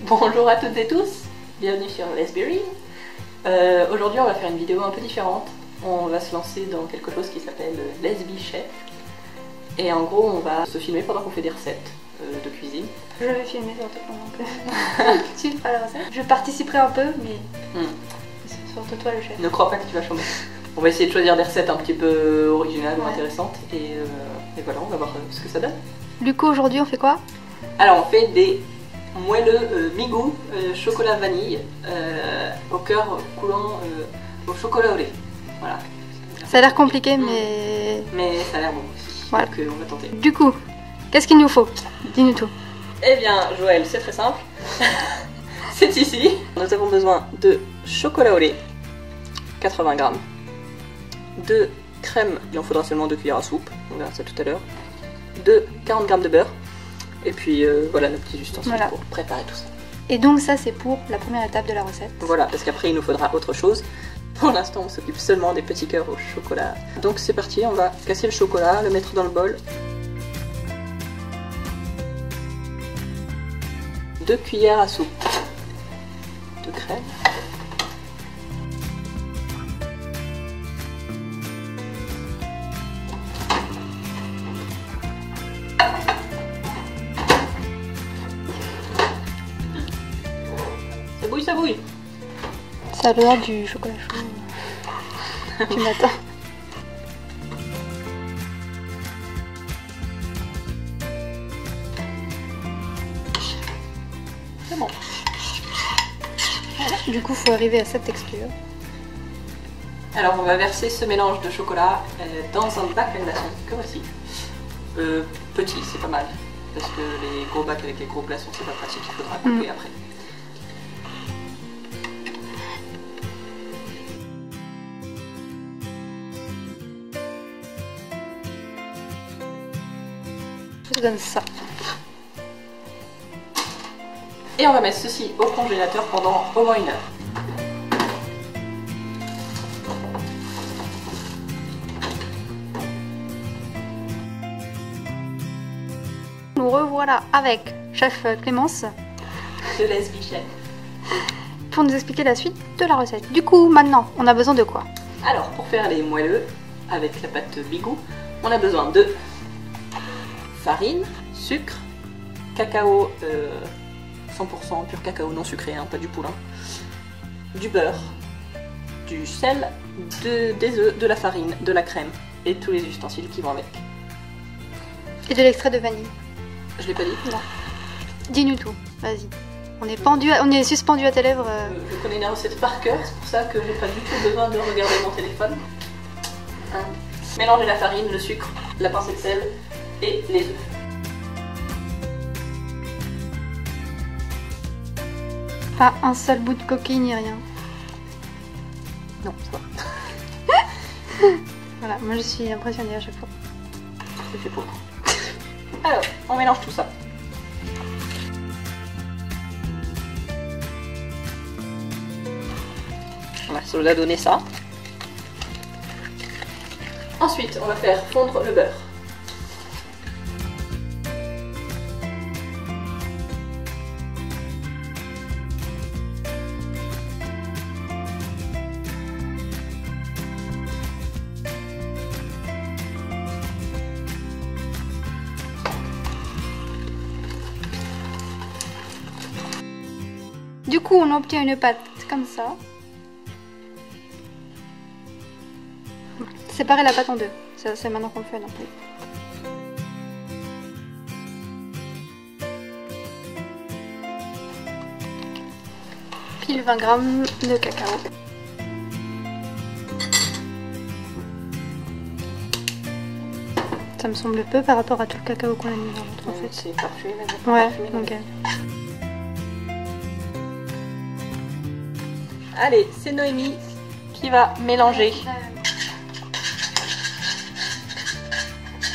Bonjour à toutes et tous, bienvenue sur Lesberry. Aujourd'hui on va faire une vidéo un peu différente. On va se lancer dans quelque chose qui s'appelle Lesby Chef. Et en gros on va se filmer pendant qu'on fait des recettes de cuisine. Je vais filmer surtout pendant que tu feras la recette. Je participerai un peu mais c'est surtout toi le chef. Ne crois pas que tu vas changer. On va essayer de choisir des recettes un petit peu originales ou intéressantes et voilà, on va voir ce que ça donne. Du coup aujourd'hui on fait quoi? Alors on fait des moelleux migou chocolat vanille au cœur coulant au chocolat au lait. Voilà. Ça a l'air compliqué mais ça a l'air bon aussi. Voilà. Donc on va tenter. Du coup, qu'est-ce qu'il nous faut? Dis-nous tout. Eh bien Joël, c'est très simple. C'est ici. Nous avons besoin de chocolat au lait, 80 g, de crème, il en faudra seulement 2 cuillères à soupe, on verra ça tout à l'heure, de 40 g de beurre, et puis voilà nos petits ustensiles pour préparer tout ça. Et donc ça c'est pour la première étape de la recette. Voilà, parce qu'après il nous faudra autre chose. Pour l'instant on s'occupe seulement des petits cœurs au chocolat. Donc c'est parti, on va casser le chocolat, le mettre dans le bol. 2 cuillères à soupe de crème. Ça bouille, ça bouille. Ça a l'air du chocolat chaud du matin. C'est bon. Voilà. Du coup, il faut arriver à cette texture. Alors, on va verser ce mélange de chocolat dans un bac à glaçons, comme voici. Petit, c'est pas mal. Parce que les gros bacs avec les gros glaçons, c'est pas pratique, il faudra couper après. Je te donne ça. Et on va mettre ceci au congélateur pendant au moins 1 heure. Nous revoilà avec chef Clémence De Lesby Chef. pour nous expliquer la suite de la recette. Du coup, maintenant, on a besoin de quoi? Alors, pour faire les moelleux avec la pâte bigou, on a besoin de farine, sucre, cacao 100% pur cacao non sucré, hein, pas du poulain, du beurre, du sel, des œufs, de la farine, de la crème et tous les ustensiles qui vont avec. Et de l'extrait de vanille. Je l'ai pas dit? Non. Dis-nous tout, vas-y. On est suspendu à tes lèvres. Je connais la recette par cœur, c'est pour ça que j'ai pas du tout besoin de regarder mon téléphone. Mélangez la farine, le sucre, la pincée de sel et les œufs. Pas un seul bout de coquille ni rien. Non, ça va. Voilà, moi je suis impressionnée à chaque fois. C'est fait pour. Alors, on mélange tout ça. Voilà, ça nous a donné ça. Ensuite, on va faire fondre le beurre. Du coup, on obtient une pâte comme ça. Séparer la pâte en deux. C'est maintenant qu'on le fait. Donc. Pile 20 g de cacao. Ça me semble peu par rapport à tout le cacao qu'on a mis dans l'autre en fait. C'est parfait. Ouais, ok. Allez, c'est Noémie qui va mélanger.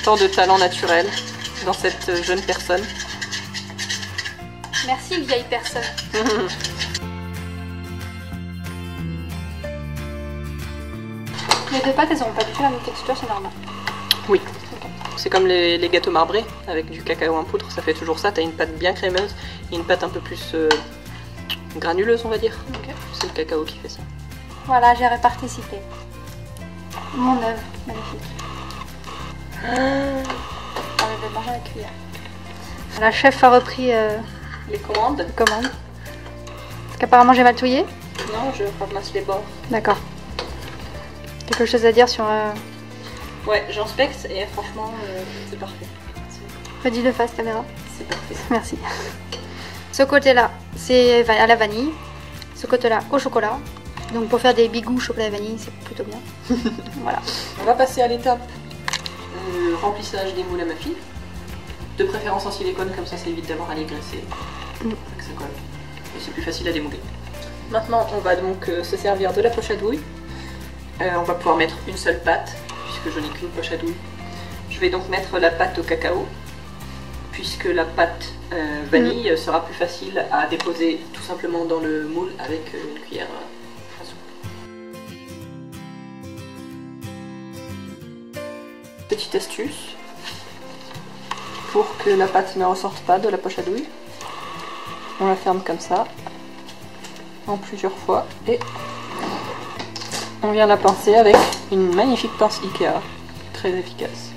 Tant de talent naturel dans cette jeune personne. Merci vieille personne. Les deux pâtes, elles n'ont pas du tout la même texture, c'est normal. Oui. Okay. C'est comme les gâteaux marbrés avec du cacao en poudre, ça fait toujours ça. T'as une pâte bien crémeuse et une pâte un peu plus granuleuse, on va dire. Okay. C'est le cacao qui fait ça. Voilà, j'ai participé. Mon œuvre, magnifique. Je vais manger à la cuillère. La chef a repris les commandes. Parce qu'apparemment j'ai mal touillé. Non, je ramasse les bords. D'accord. Quelque chose à dire sur... Ouais, j'inspecte et franchement, c'est parfait. Dis-le face caméra. C'est parfait. Merci. Ce côté-là, c'est à la vanille. Ce côté-là, au chocolat. Donc pour faire des bigous chocolat et vanille, c'est plutôt bien. Voilà. On va passer à l'étape remplissage des moules à muffins. De préférence en silicone, comme ça évite d'avoir à les graisser. Que ça colle. Et c'est plus facile à démouler. Maintenant, on va donc se servir de la poche à douille. On va pouvoir mettre une seule pâte, puisque je n'ai qu'une poche à douille. Je vais donc mettre la pâte au cacao, puisque la pâte vanille sera plus facile à déposer tout simplement dans le moule avec une cuillère à soupe. Petite astuce, pour que la pâte ne ressorte pas de la poche à douille, on la ferme comme ça, en plusieurs fois, et on vient la pincer avec une magnifique pince Ikea, très efficace.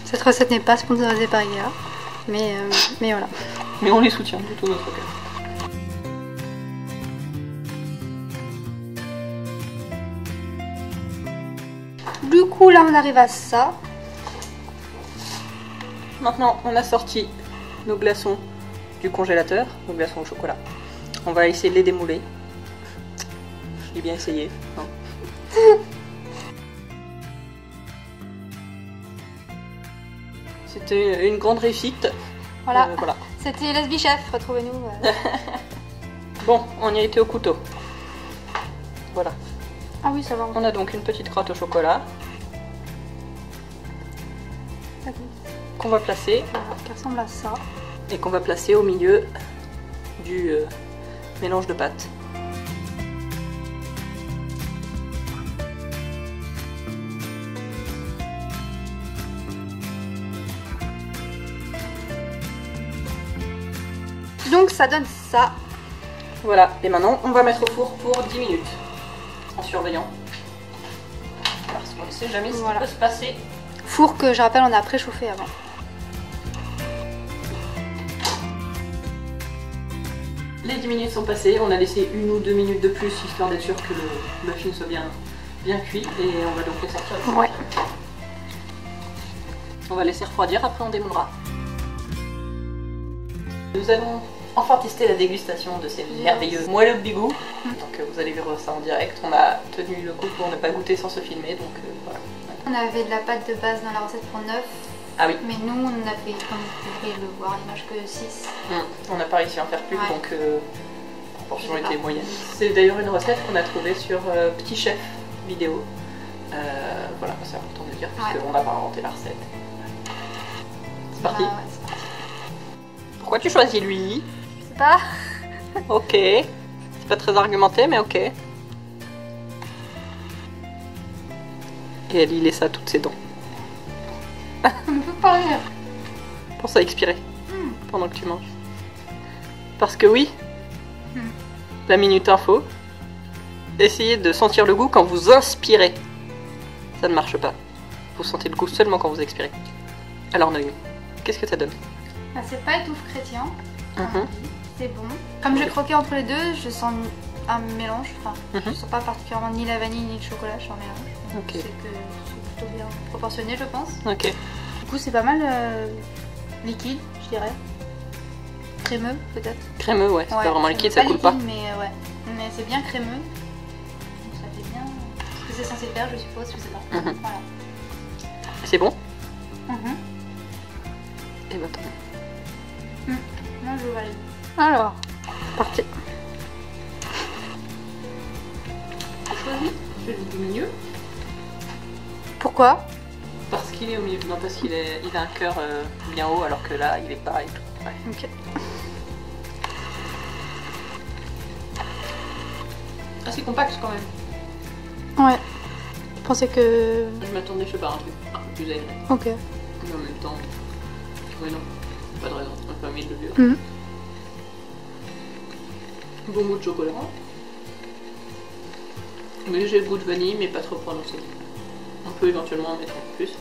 Cette recette n'est pas sponsorisée par Ikea, mais voilà. Mais on les soutient de tout notre cœur. Du coup, là, on arrive à ça. Maintenant, on a sorti nos glaçons du congélateur, nos glaçons au chocolat. On va essayer de les démouler. J'ai bien essayé. Non. C'était une grande réussite. Voilà. Voilà. C'était Lesbi Chef, retrouvez-nous. Bon, on y a été au couteau. Voilà. Ah oui, ça va. On a donc une petite crotte au chocolat. Qu'on va placer. Voilà, qui ressemble à ça. Et qu'on va placer au milieu du mélange de pâtes. Donc ça donne ça. Voilà, et maintenant on va mettre au four pour 10 minutes en surveillant. Parce qu'on ne sait jamais ce qui peut se passer. Four que je rappelle on a préchauffé avant. Les 10 minutes sont passées, on a laissé 1 ou 2 minutes de plus histoire d'être sûr que le muffin soit bien cuit et on va donc les sortir. Ouais. On va laisser refroidir, après on démoulera. Nous allons enfin tester la dégustation de ces merveilleux moelleux de Bigou. Donc vous allez voir ça en direct. On a tenu le coup pour ne pas goûter sans se filmer, donc voilà. On avait de la pâte de base dans la recette pour 9. Ah oui. Mais nous on a fait, comme vous pouvez le voir, l'image que 6. On n'a pas réussi à en faire plus, donc la proportion était moyenne. C'est d'ailleurs une recette qu'on a trouvée sur Petit Chef vidéo. Voilà, c'est important de le dire, puisqu'on n'a pas inventé la recette. C'est parti. C'est parti. Pourquoi tu choisis lui? Je sais pas. Ok. C'est pas très argumenté, mais ok. Et elle y laissa toutes ses dents. On ne peut pas rire. Pense à expirer pendant que tu manges. Parce que oui, la minute info, essayez de sentir le goût quand vous inspirez. Ça ne marche pas. Vous sentez le goût seulement quand vous expirez. Alors Noémie, qu'est-ce que ça donne? C'est pas étouffe chrétien. C'est bon. Comme j'ai croqué entre les deux, je sens un mélange. Enfin, je sens pas particulièrement ni la vanille ni le chocolat, je sens un mélange. Ok. C'est que c'est plutôt bien proportionné, je pense. Ok. Du coup, c'est pas mal liquide, je dirais. Crémeux, peut-être. Crémeux, ouais. C'est pas vraiment liquide, ça coule pas. Mais ouais. Mais c'est bien crémeux. Donc ça fait bien ce que c'est censé faire, je suppose, je sais pas. Voilà. C'est bon? Et bah tant. Moi, je valide. Alors, parti. J'ai choisi celui du milieu. Pourquoi? Parce qu'il est au milieu. Non, parce qu'il a un cœur bien haut, alors que là, il est pas et tout. Ouais. Ok. Assez compact quand même. Ouais. Je pensais que... Je m'attendais, je sais pas, un truc un peu plus aéré. Ok. Mais en même temps... Oui, non. Pas de raison. On n'a pas mis de levure. Bon goût de chocolat. Mais j'ai le goût de vanille, mais pas trop prononcé. On peut éventuellement en mettre un peu plus.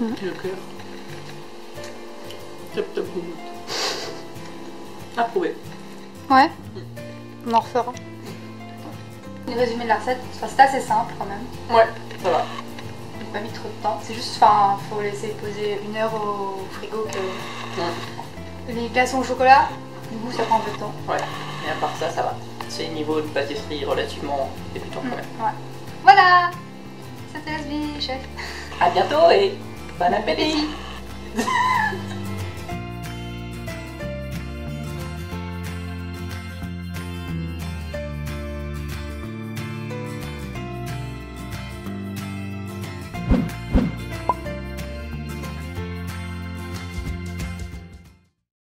Le cœur. Top top goût. Approuvé. Ouais. On en refera. Le résumé de la recette, c'est assez simple quand même. Ouais, ça va. J'ai pas mis trop de temps. C'est juste, enfin, faut laisser poser 1 heure au frigo que les glaçons au chocolat. Du coup, ça prend un peu de temps. Ouais. Et à part ça, ça va. C'est niveau de pâtisserie relativement débutant quand même. Ouais. Voilà. C'était SB, chef. À bientôt et bon appétit.